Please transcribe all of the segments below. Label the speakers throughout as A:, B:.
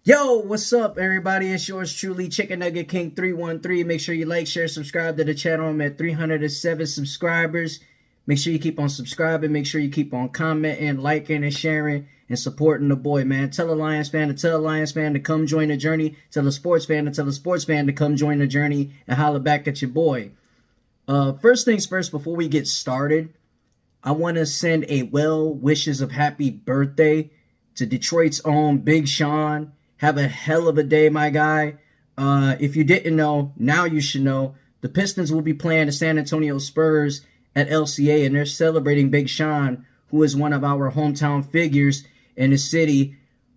A: Yo, what's up, everybody? It's yours truly, Chicken Nugget King 313. Make sure you like, share, subscribe to the channel. I'm at 307 subscribers. Make sure you keep on subscribing. Make sure you keep on commenting, liking, and sharing, and supporting the boy, man. Tell a Lions fan to tell a Lions fan to come join the journey. Tell a sports fan to tell a sports fan to come join the journey, and holler back at your boy. First things first, before we get started, I want to send a well wishes of happy birthday to Detroit's own Big Sean. Have a hell of a day, my guy. If you didn't know, now you should know. The Pistons will be playing the San Antonio Spurs at LCA, and they're celebrating Big Sean, who is one of our hometown figures in the city.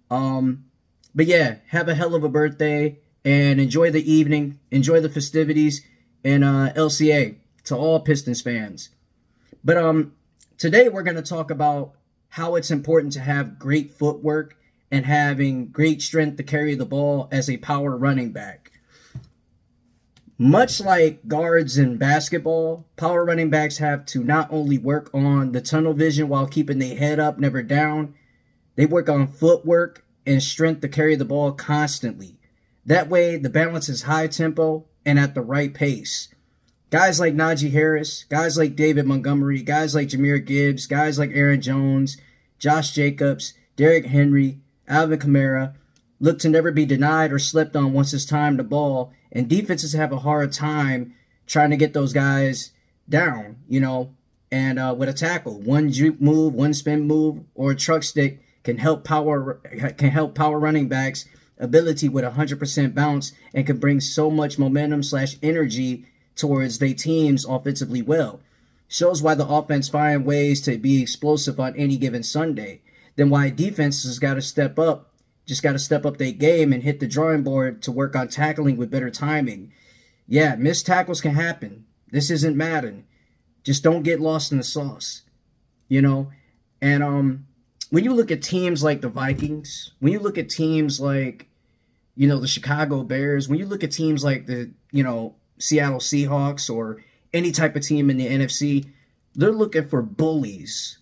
A: But yeah, have a hell of a birthday and enjoy the evening. Enjoy the festivities in LCA to all Pistons fans. But today we're going to talk about how it's important to have great footwork and having great strength to carry the ball as a power running back. Much like guards in basketball, power running backs have to not only work on the tunnel vision while keeping their head up, never down, they work on footwork and strength to carry the ball constantly. That way, the balance is high tempo and at the right pace. Guys like Najee Harris, guys like David Montgomery, guys like Jahmyr Gibbs, guys like Aaron Jones, Josh Jacobs, Derrick Henry, Alvin Kamara look to never be denied or slept on once it's time to ball, and defenses have a hard time trying to get those guys down, and with a tackle. One juke move, one spin move, or a truck stick can help power running backs' ability with 100% bounce and can bring so much momentum / energy towards their teams offensively well. Shows why the offense find ways to be explosive on any given Sunday. Then why defenses got to step up their game and hit the drawing board to work on tackling with better timing. Yeah, missed tackles can happen. This isn't Madden. Just don't get lost in the sauce, And when you look at teams like the Vikings, when you look at teams like, the Chicago Bears, when you look at teams like the, Seattle Seahawks or any type of team in the NFC, they're looking for bullies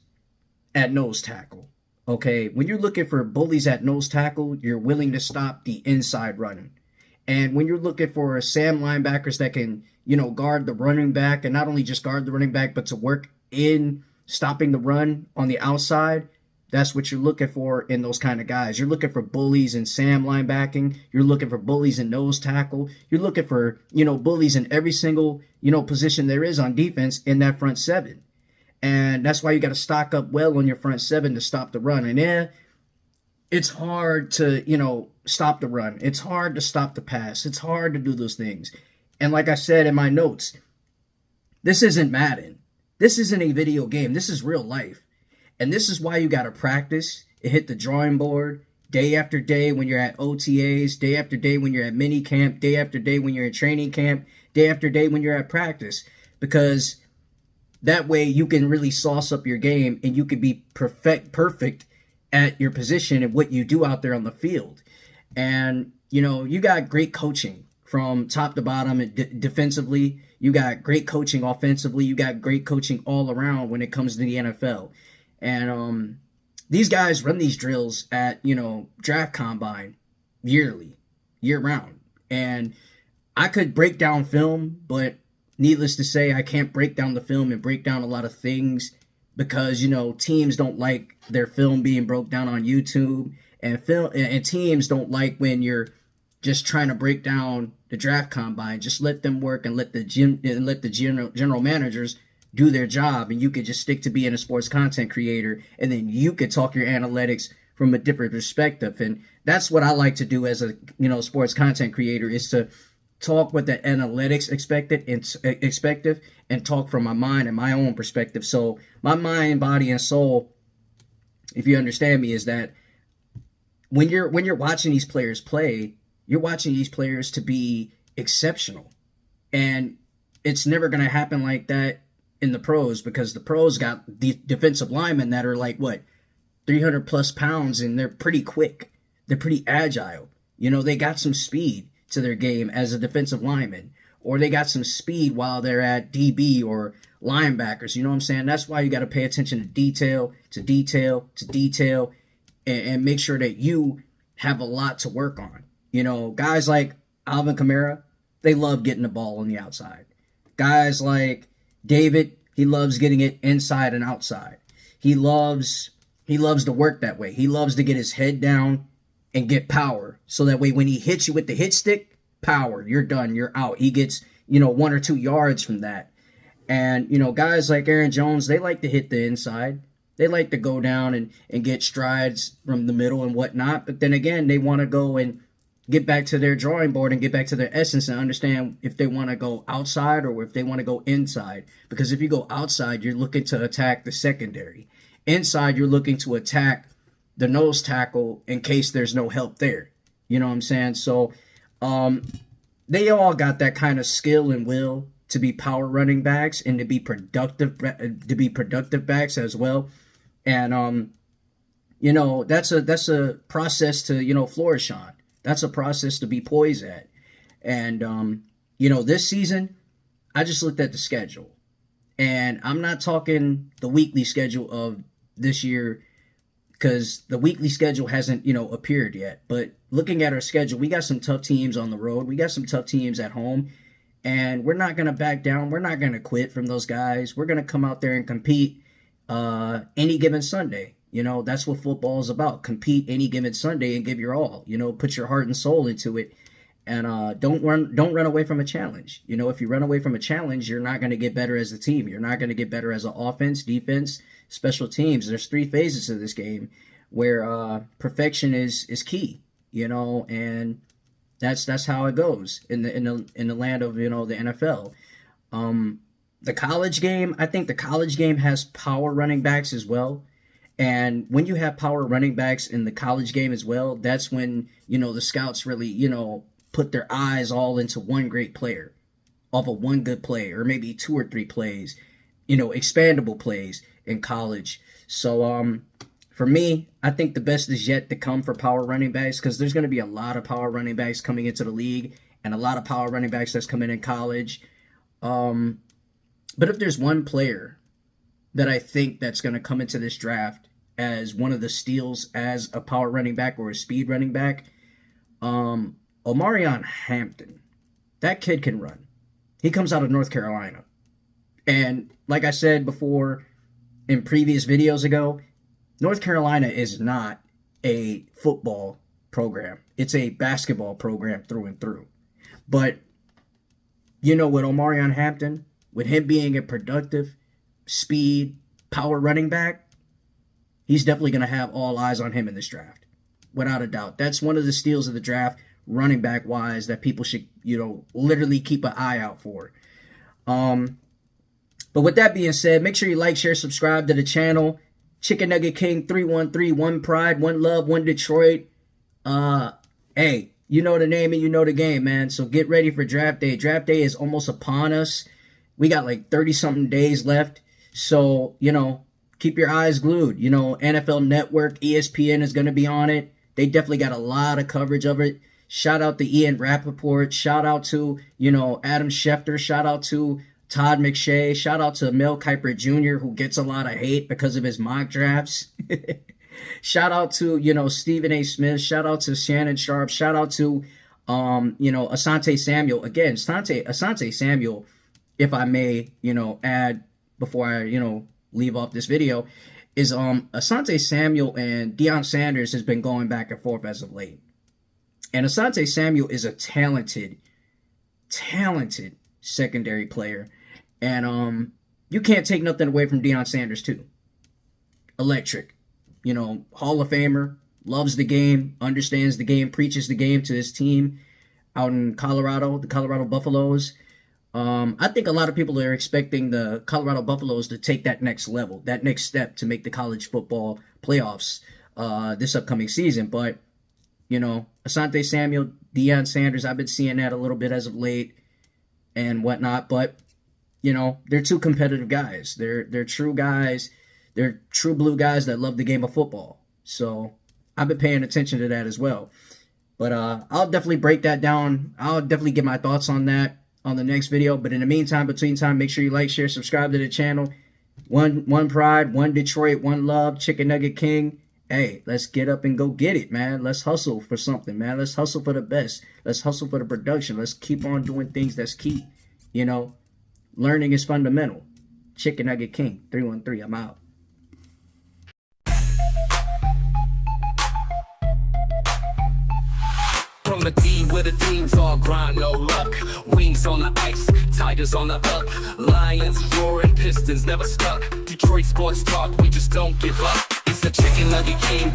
A: at nose tackle. Okay, when you're looking for bullies at nose tackle, you're willing to stop the inside running. And when you're looking for Sam linebackers that can, guard the running back, and not only just guard the running back, but to work in stopping the run on the outside, that's what you're looking for in those kind of guys. You're looking for bullies in Sam linebacking. You're looking for bullies in nose tackle. You're looking for, bullies in every single, position there is on defense in that front seven. And that's why you got to stock up well on your front seven to stop the run. And it's hard to, stop the run. It's hard to stop the pass. It's hard to do those things. And like I said in my notes, this isn't Madden. This isn't a video game. This is real life. And this is why you got to practice and hit the drawing board day after day when you're at OTAs, day after day when you're at mini camp, day after day when you're in training camp, day after day when you're at practice. Because that way you can really sauce up your game and you can be perfect at your position and what you do out there on the field. And, you got great coaching from top to bottom defensively. You got great coaching offensively. You got great coaching all around when it comes to the NFL. And these guys run these drills at, draft combine yearly, year round. And I could break down film, but needless to say, I can't break down the film and break down a lot of things because, teams don't like their film being broke down on YouTube, and teams don't like when you're just trying to break down the draft combine. Just let them work and let the general managers do their job, and you could just stick to being a sports content creator, and then you could talk your analytics from a different perspective. And that's what I like to do as a sports content creator, is to talk with the analytics expected and talk from my mind and my own perspective. So my mind, body, and soul, if you understand me, is that when you're watching these players play, you're watching these players to be exceptional. And it's never going to happen like that in the pros, because the pros got the defensive linemen that are like, 300 plus pounds, and they're pretty quick. They're pretty agile. They got some speed to their game as a defensive lineman, or they got some speed while they're at DB or linebackers. You know what I'm saying? That's why you got to pay attention to detail, and make sure that you have a lot to work on. You know, guys like Alvin Kamara, they love getting the ball on the outside. Guys like David, he loves getting it inside and outside. He loves to work that way. He loves to get his head down and get power. So that way when he hits you with the hit stick, power, you're done, you're out. He gets, 1 or 2 yards from that. And, guys like Aaron Jones, they like to hit the inside. They like to go down and get strides from the middle and whatnot. But then again, they want to go and get back to their drawing board and get back to their essence and understand if they want to go outside or if they want to go inside. Because if you go outside, you're looking to attack the secondary. Inside, you're looking to attack the nose tackle in case there's no help there. You know what I'm saying? So they all got that kind of skill and will to be power running backs and to be productive backs as well. And that's a process to flourish on. That's a process to be poised at. And this season, I just looked at the schedule, and I'm not talking the weekly schedule of this year because the weekly schedule hasn't appeared yet. But looking at our schedule, we got some tough teams on the road. We got some tough teams at home. And we're not going to back down. We're not going to quit from those guys. We're going to come out there and compete any given Sunday. That's what football is about. Compete any given Sunday and give your all. Put your heart and soul into it. And don't run away from a challenge. If you run away from a challenge, you're not going to get better as a team. You're not going to get better as an offense, defense, special teams. There's 3 phases of this game where perfection is key. And that's how it goes in the land of the NFL. The college game, I think the college game has power running backs as well. And when you have power running backs in the college game as well, that's when the scouts really put their eyes all into one great player, off of one good play, or maybe 2 or 3 plays, expandable plays in college. So for me, I think the best is yet to come for power running backs because there's going to be a lot of power running backs coming into the league and a lot of power running backs that's coming in college. But if there's one player that I think that's going to come into this draft as one of the steals as a power running back or a speed running back, Omarion Hampton. That kid can run. He comes out of North Carolina. And like I said before in previous videos ago, North Carolina is not a football program. It's a basketball program through and through. But, with Omarion Hampton, with him being a productive, speed, power running back, he's definitely going to have all eyes on him in this draft. Without a doubt. That's one of the steals of the draft, running back-wise, that people should, literally keep an eye out for. But with that being said, make sure you like, share, subscribe to the channel. Chicken Nugget King 313, one pride, one love, one Detroit. Hey, you know the name and you know the game, man. So get ready for draft day. Draft day is almost upon us. We got like 30-something days left. So, keep your eyes glued. NFL Network, ESPN is going to be on it. They definitely got a lot of coverage of it. Shout out to Ian Rappaport. Shout out to, Adam Schefter. Shout out to Todd McShay. Shout out to Mel Kiper Jr., who gets a lot of hate because of his mock drafts. Shout out to, Stephen A. Smith. Shout out to Shannon Sharp. Shout out to, Asante Samuel. Again, Asante Samuel, if I may, add before I, leave off this video, is Asante Samuel and Deion Sanders has been going back and forth as of late. And Asante Samuel is a talented secondary player. And you can't take nothing away from Deion Sanders too. Electric. Hall of Famer, loves the game, understands the game, preaches the game to his team out in Colorado, the Colorado Buffaloes. I think a lot of people are expecting the Colorado Buffaloes to take that next level, that next step to make the college football playoffs this upcoming season. But, Asante Samuel, Deion Sanders, I've been seeing that a little bit as of late and whatnot. But, they're two competitive guys. They're true guys. They're true blue guys that love the game of football. So I've been paying attention to that as well. But I'll definitely break that down. I'll definitely get my thoughts on that on the next video. But in the meantime, between time, make sure you like, share, subscribe to the channel. One pride, one Detroit, one love, Chicken Nugget King. Hey, let's get up and go get it, man. Let's hustle for something, man. Let's hustle for the best. Let's hustle for the production. Let's keep on doing things that's key. You know, learning is fundamental. Chicken Nugget King, 313. I'm out.
B: From the team where the teams all grind, no luck. Wings on the ice, tigers on the up. Lions roaring, Pistons never stuck. Detroit sports talk, we just don't give up. It's the Chicken Nugget King.